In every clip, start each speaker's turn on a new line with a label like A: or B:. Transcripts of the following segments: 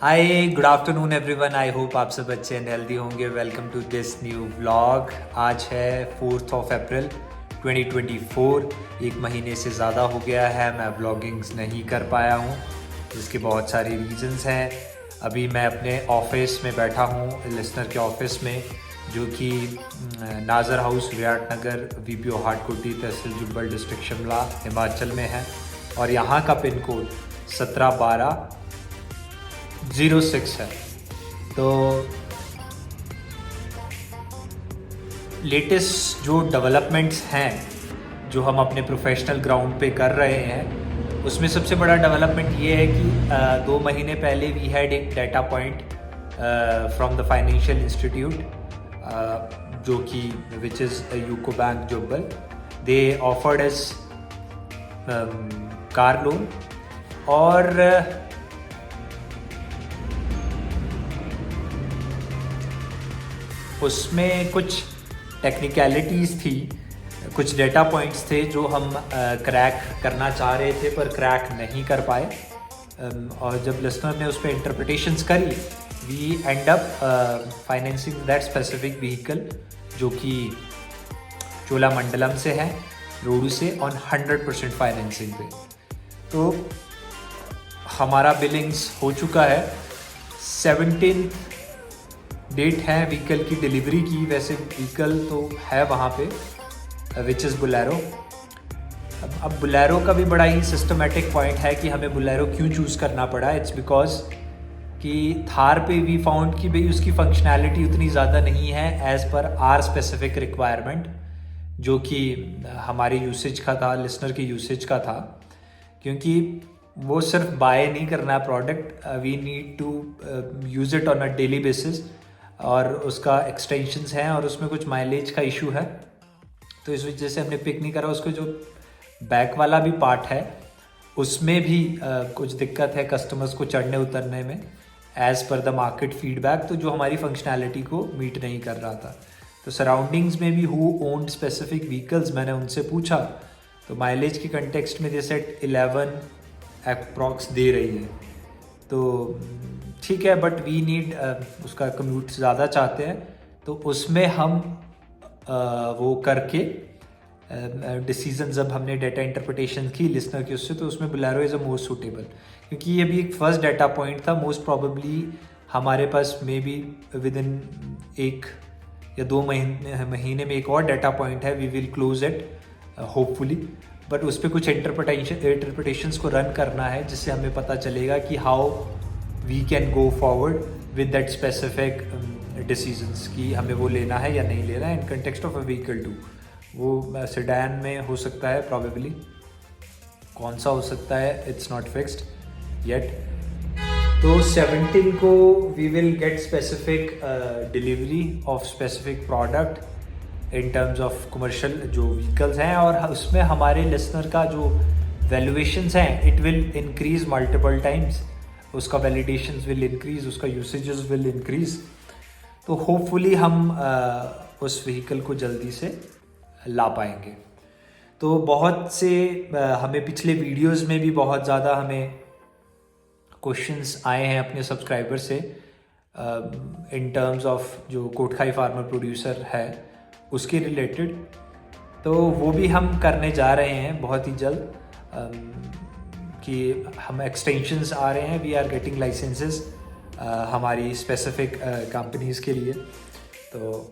A: Hi good afternoon everyone. I hope आप सब अच्छे एंड हेल्दी होंगे। Welcome to this new vlog. आज है 4th of April 2024। एक महीने से ज़्यादा हो गया है मैं व्लॉगिंग्स नहीं कर पाया हूँ, जिसके बहुत सारी रीजंस हैं। अभी मैं अपने ऑफिस में बैठा हूँ, लिसनर के ऑफिस में, जो कि नाजर हाउस विराटनगर VPO हाटकोटी तहसील जुब्बल डिस्ट्रिक्ट शिमला हिमाचल में है। और यहाँ का पिन कोड 171206 है। तो लेटेस्ट जो डेवलपमेंट्स हैं जो हम अपने प्रोफेशनल ग्राउंड पे कर रहे हैं, उसमें सबसे बड़ा डेवलपमेंट ये है कि 2 महीने पहले वी हैड एक data point from the financial institute, जो कि which is UCO bank Jubbal. They offered S car loan और उसमें कुछ टेक्निकलिटीज़ थी, कुछ डेटा पॉइंट्स थे जो हम क्रैक करना चाह रहे थे पर क्रैक नहीं कर पाए। और जब लिसनर ने उस पर इंटरप्रिटेशंस करी, we end up financing that specific vehicle, जो कि चोलामंडलम से है, रोडू से, ऑन 100% फाइनेंसिंग पे। तो हमारा बिलिंग्स हो चुका है। 17 डेट है व्हीकल की डिलीवरी की। वैसे व्हीकल तो है वहाँ पे, विच इज़ बुलेरो। अब बुलेरो का भी बड़ा ही सिस्टमेटिक पॉइंट है कि हमें बुलेरो क्यों चूज़ करना पड़ा। इट्स बिकॉज कि थार पे वी फाउंड कि भाई उसकी फंक्शनैलिटी उतनी ज़्यादा नहीं है as per are specific requirement, जो कि हमारे यूसेज का था, लिसनर के यूसेज का था। क्योंकि वो सिर्फ बाय नहीं करना है product, we need to use it on a daily basis, और उसका एक्सटेंशंस हैं और उसमें कुछ माइलेज का इशू है। तो इस वजह से हमने पिक नहीं करा। उसको जो बैक वाला भी पार्ट है उसमें भी कुछ दिक्कत है कस्टमर्स को चढ़ने उतरने में, as per the market feedback, तो जो हमारी फंक्शनैलिटी को मीट नहीं कर रहा था। तो सराउंडिंग्स में भी हु ओन्ड स्पेसिफिक व्हीकल्स, मैंने उनसे पूछा, तो माइलेज के कंटेक्स्ट में जैसे 11 अप्रॉक्स दे रही है। तो ठीक है, बट वी नीड उसका कम्यूट ज़्यादा चाहते हैं, तो उसमें हम वो करके डिसीजन जब हमने डेटा इंटरप्रिटेशन की लिसनर की उससे, तो उसमें Bolero is a most suitable. क्योंकि ये भी एक फर्स्ट डाटा पॉइंट था। मोस्ट प्रॉबेबली हमारे पास मे बी विद इन 1 या 2 महीने में एक और डाटा पॉइंट है। We will close it hopefully, but उस पर कुछ इंटरप्रिटेशंस को रन करना है, जिससे हमें पता चलेगा कि how we can go forward with that specific decisions, कि हमें वो लेना है या नहीं लेना है in context of a vehicle too. वो सेडान में हो सकता है प्रॉबेबली, कौन सा हो सकता है इट्स नॉट फिक्स्ड येट। तो 17 को we will get specific delivery of specific product in terms of commercial जो व्हीकल्स हैं, और उसमें हमारे लिसनर का जो वैल्यूएशंस हैं it will increase multiple times. उसका वैलिडेशंस विल इंक्रीज, उसका यूसेजेस विल इंक्रीज। तो होपफुली हम उस व्हीकल को जल्दी से ला पाएंगे। तो बहुत से हमें पिछले वीडियोस में भी बहुत ज़्यादा हमें क्वेश्चंस आए हैं अपने सब्सक्राइबर से इन टर्म्स ऑफ जो कोटखाई फार्मर प्रोड्यूसर है उसके रिलेटेड। तो वो भी हम करने जा रहे हैं बहुत ही जल्द, कि हम एक्सटेंशंस आ रहे हैं। वी आर गेटिंग लाइसेंसेस हमारी स्पेसिफिक कंपनीज़ के लिए। तो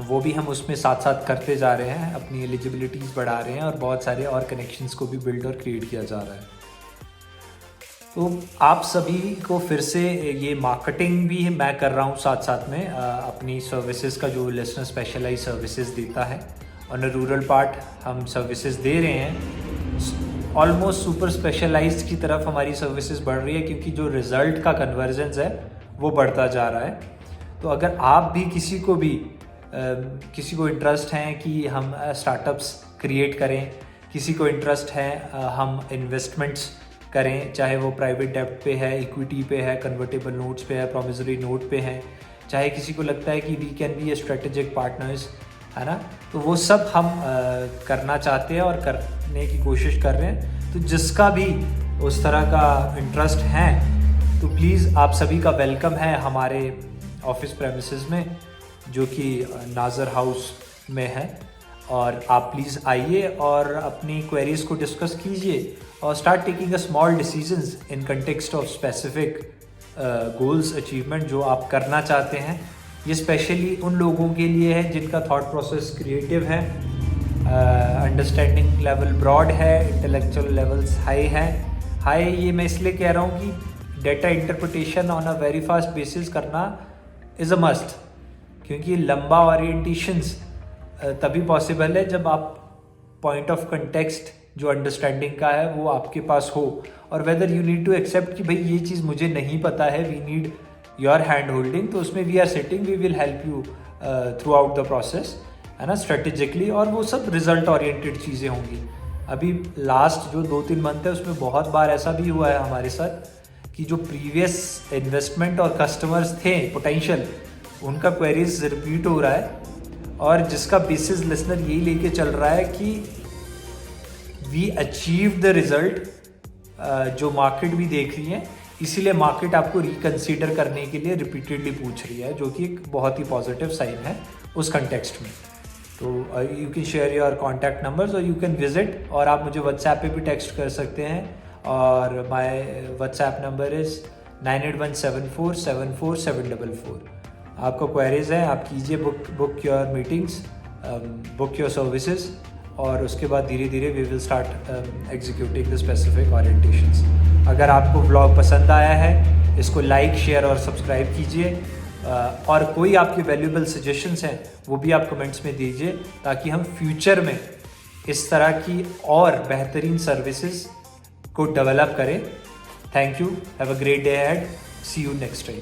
A: वो भी हम उसमें साथ साथ करते जा रहे हैं, अपनी एलिजिबिलिटीज़ बढ़ा रहे हैं, और बहुत सारे और कनेक्शंस को भी बिल्ड और क्रिएट किया जा रहा है। तो आप सभी को फिर से ये मार्केटिंग भी मैं कर रहा हूँ साथ साथ में अपनी सर्विसेज का, जो लिसनर स्पेशलाइज सर्विसेज देता है। ऑन अ रूरल पार्ट हम सर्विसेज दे रहे हैं, ऑलमोस्ट सुपर स्पेशलाइज्ड की तरफ हमारी सर्विसेज बढ़ रही है, क्योंकि जो रिज़ल्ट का कन्वर्जेंस है वो बढ़ता जा रहा है। तो अगर आप भी किसी को इंटरेस्ट है कि हम स्टार्टअप्स क्रिएट करें, किसी को इंटरेस्ट है हम इन्वेस्टमेंट्स करें, चाहे वो प्राइवेट डेब्ट पे है, इक्विटी पे है, कन्वर्टेबल नोट्स पे है, प्रोमिसरी नोट पे है, चाहे किसी को लगता है कि we can be a strategic partners, है ना, तो वो सब हम करना चाहते हैं और करने की कोशिश कर रहे हैं। तो जिसका भी उस तरह का इंटरेस्ट है तो प्लीज़ आप सभी का वेलकम है हमारे ऑफिस प्रेमिसेस में, जो कि नाज़र हाउस में है। और आप प्लीज़ आइए और अपनी क्वेरीज को डिस्कस कीजिए और start taking a small decisions in context of specific goals achievement जो आप करना चाहते हैं। ये स्पेशली उन लोगों के लिए है जिनका थॉट प्रोसेस क्रिएटिव है, अंडरस्टैंडिंग लेवल ब्रॉड है, इंटेलेक्चुअल लेवल्स हाई ये मैं इसलिए कह रहा हूँ कि data interpretation on a very fast basis करना इज़ अ मस्ट, क्योंकि लंबा ओरिएंटेशंस तभी पॉसिबल है जब आप पॉइंट ऑफ कंटेक्स्ट जो अंडरस्टैंडिंग का है वो आपके पास हो, और whether you need to accept कि भाई ये चीज़ मुझे नहीं पता है, we need your hand holding, तो उसमें we are sitting, we will help you throughout the process, है ना, स्ट्रेटेजिकली। और वो सब रिजल्ट ओरिएंटेड चीज़ें होंगी। अभी लास्ट जो 2-3 मंथ है उसमें बहुत बार ऐसा भी हुआ है हमारे साथ कि जो प्रीवियस इन्वेस्टमेंट और कस्टमर्स थे पोटेंशियल, उनका क्वेरीज रिपीट हो रहा है, और जिसका बेसिस लिसनर यही लेके चल रहा है कि वी अचीव द रिजल्ट जो मार्केट भी देख रही है, इसीलिए मार्केट आपको रिकंसीडर करने के लिए रिपीटेडली पूछ रही है, जो कि एक बहुत ही पॉजिटिव साइन है उस कंटेक्स्ट में। तो you can share your contact numbers और यू कैन विजिट, और आप मुझे व्हाट्सएप पे भी टेक्स्ट कर सकते हैं, और माय व्हाट्सएप नंबर इज़ 9817474744। आपका क्वेरीज है, आप कीजिए book your meetings, book your services, और उसके बाद धीरे धीरे we will start executing the specific orientations. अगर आपको व्लॉग पसंद आया है, इसको लाइक, शेयर और सब्सक्राइब कीजिए, और कोई आपके वैल्यूएबल सजेशंस हैं वो भी आप कमेंट्स में दीजिए, ताकि हम फ्यूचर में इस तरह की और बेहतरीन सर्विसेज को डेवलप करें। Thank you, have a great day ahead, see you next time.